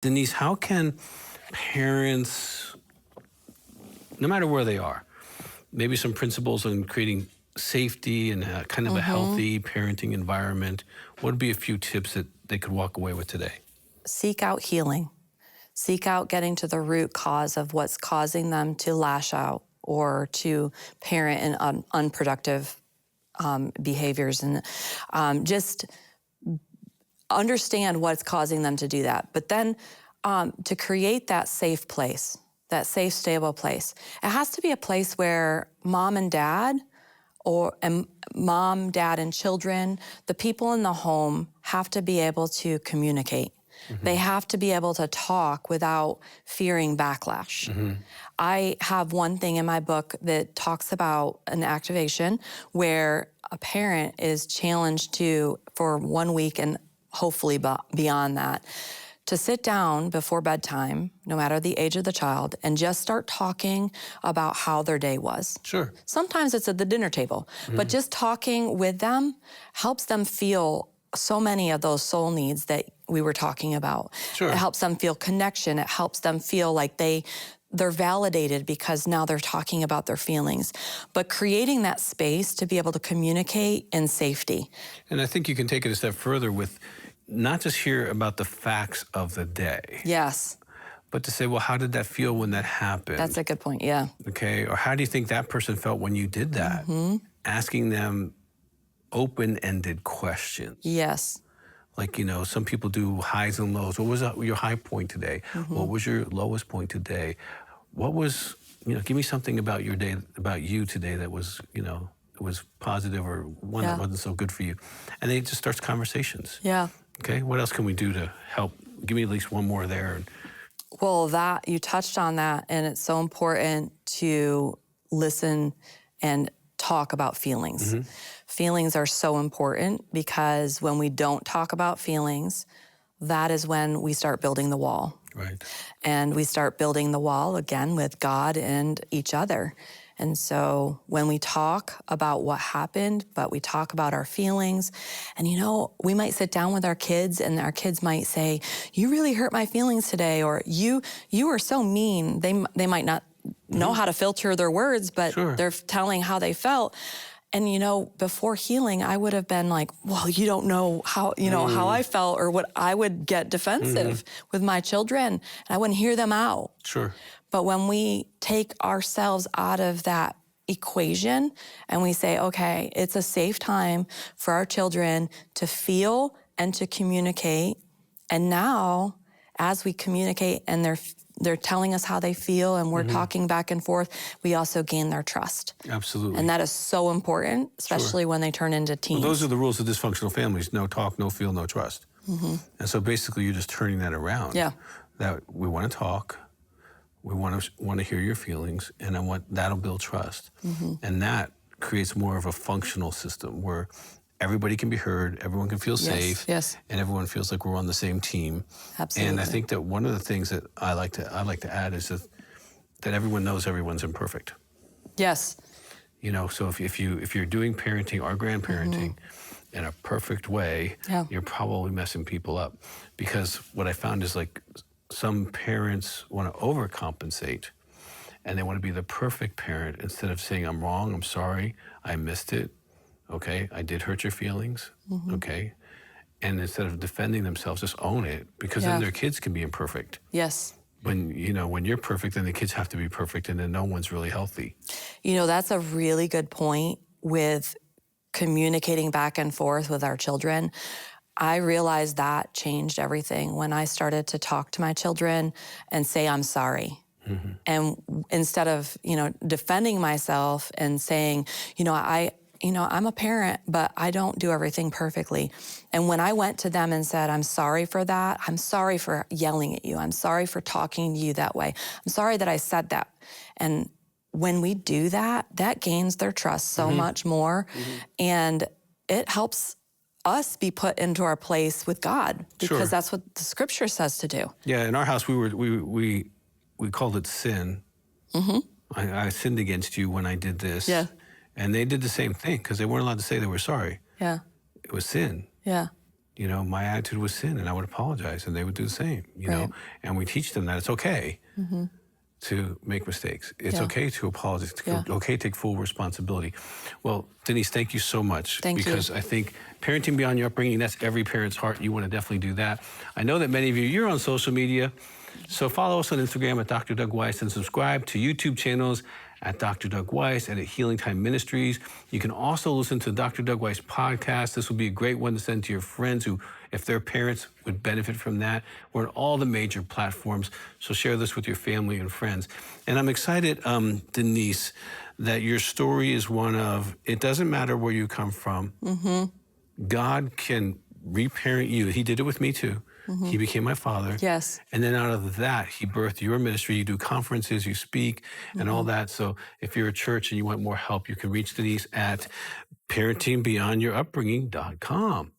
Denise, how can parents, no matter where they are, maybe some principles on creating safety and kind of a healthy parenting environment, what would be a few tips that they could walk away with today? Seek out healing. Seek out getting to the root cause of what's causing them to lash out or to parent in unproductive behaviors, and just understand what's causing them to do that. But then to create that safe place, that safe, stable place, it has to be a place where mom and dad, and mom, dad, and children, the people in the home have to be able to communicate. They have to be able to talk without fearing backlash. I have one thing in my book that talks about an activation where a parent is challenged to, for 1 week and hopefully beyond that, to sit down before bedtime, no matter the age of the child, and just start talking about how their day was. Sure. Sometimes it's at the dinner table, but just talking with them helps them feel so many of those soul needs that we were talking about. Sure. It helps them feel connection. It helps them feel like they're validated because now they're talking about their feelings. But creating that space to be able to communicate in safety. And I think you can take it a step further with not just hear about the facts of the day. Yes. But to say, well, how did that feel when that happened? That's a good point, yeah. Okay, or how do you think that person felt when you did that? Asking them open-ended questions. Yes. Like, some people do highs and lows. What was your high point today? What was your lowest point today? What was, give me something about your day, about you today that was, was positive, or one that wasn't so good for you. And then it just starts conversations. Yeah. Okay, what else can we do to help? Give me at least one more there. Well, that, you touched on that, and it's so important to listen and talk about feelings. Feelings are so important because when we don't talk about feelings, that is when we start building the wall. Right. And we start building the wall again with God and each other. And so when we talk about what happened, but we talk about our feelings, and we might sit down with our kids and our kids might say, "You really hurt my feelings today," or you were so mean. They might not know how to filter their words, but they're telling how they felt. And, before healing, I would have been like, well, you don't know how, how I felt, or what I would get defensive with my children, and I wouldn't hear them out. Sure. But when we take ourselves out of that equation and we say, okay, it's a safe time for our children to feel and to communicate. And now, as we communicate and they're telling us how they feel and we're talking back and forth, we also gain their trust. Absolutely. And that is so important, especially when they turn into teens. Well, those are the rules of dysfunctional families: no talk, no feel, no trust. And so basically you're just turning that around. Yeah. That we want to talk, we want to hear your feelings, and that'll build trust. And that creates more of a functional system where everybody can be heard, everyone can feel safe, and everyone feels like we're on the same team. Absolutely. And I think that one of the things that I like to add is that everyone knows everyone's imperfect. Yes. So if you're doing parenting or grandparenting in a perfect way, you're probably messing people up. Because what I found is, like, some parents want to overcompensate, and they want to be the perfect parent instead of saying, "I'm wrong, I'm sorry, I missed it. Okay, I did hurt your feelings." Okay. And instead of defending themselves, just own it, because then their kids can be imperfect. Yes. When you're perfect, then the kids have to be perfect, and then no one's really healthy. That's a really good point with communicating back and forth with our children. I realized that changed everything when I started to talk to my children and say, "I'm sorry." And instead of, defending myself and saying, I'm a parent, but I don't do everything perfectly. And when I went to them and said, "I'm sorry for that. I'm sorry for yelling at you. I'm sorry for talking to you that way. I'm sorry that I said that." And when we do that, that gains their trust so much more. And it helps us be put into our place with God, because that's what the scripture says to do. Yeah, in our house, we called it sin. I sinned against you when I did this. Yeah. And they did the same thing, because they weren't allowed to say they were sorry. Yeah. It was sin. Yeah. my attitude was sin, and I would apologize, and they would do the same, Right. and we teach them that it's okay to make mistakes. It's okay to apologize. It's okay to take full responsibility. Well, Denise, thank you so much. Thank you. Because I think parenting beyond your upbringing, that's every parent's heart. You want to definitely do that. I know that many of you, you're on social media. So follow us on Instagram at Dr. Doug Weiss and subscribe to YouTube channels at Dr. Doug Weiss and at Healing Time Ministries. You can also listen to Dr. Doug Weiss podcast. This will be a great one to send to your friends who, if their parents would benefit from that. We're on all the major platforms, so share this with your family and friends. And I'm excited, Denise, that your story is one of, it doesn't matter where you come from. God can reparent you. He did it with me too. He became my father. Yes. And then out of that, he birthed your ministry. You do conferences, you speak, and all that. So if you're a church and you want more help, you can reach Denise at parentingbeyondyourupbringing.com.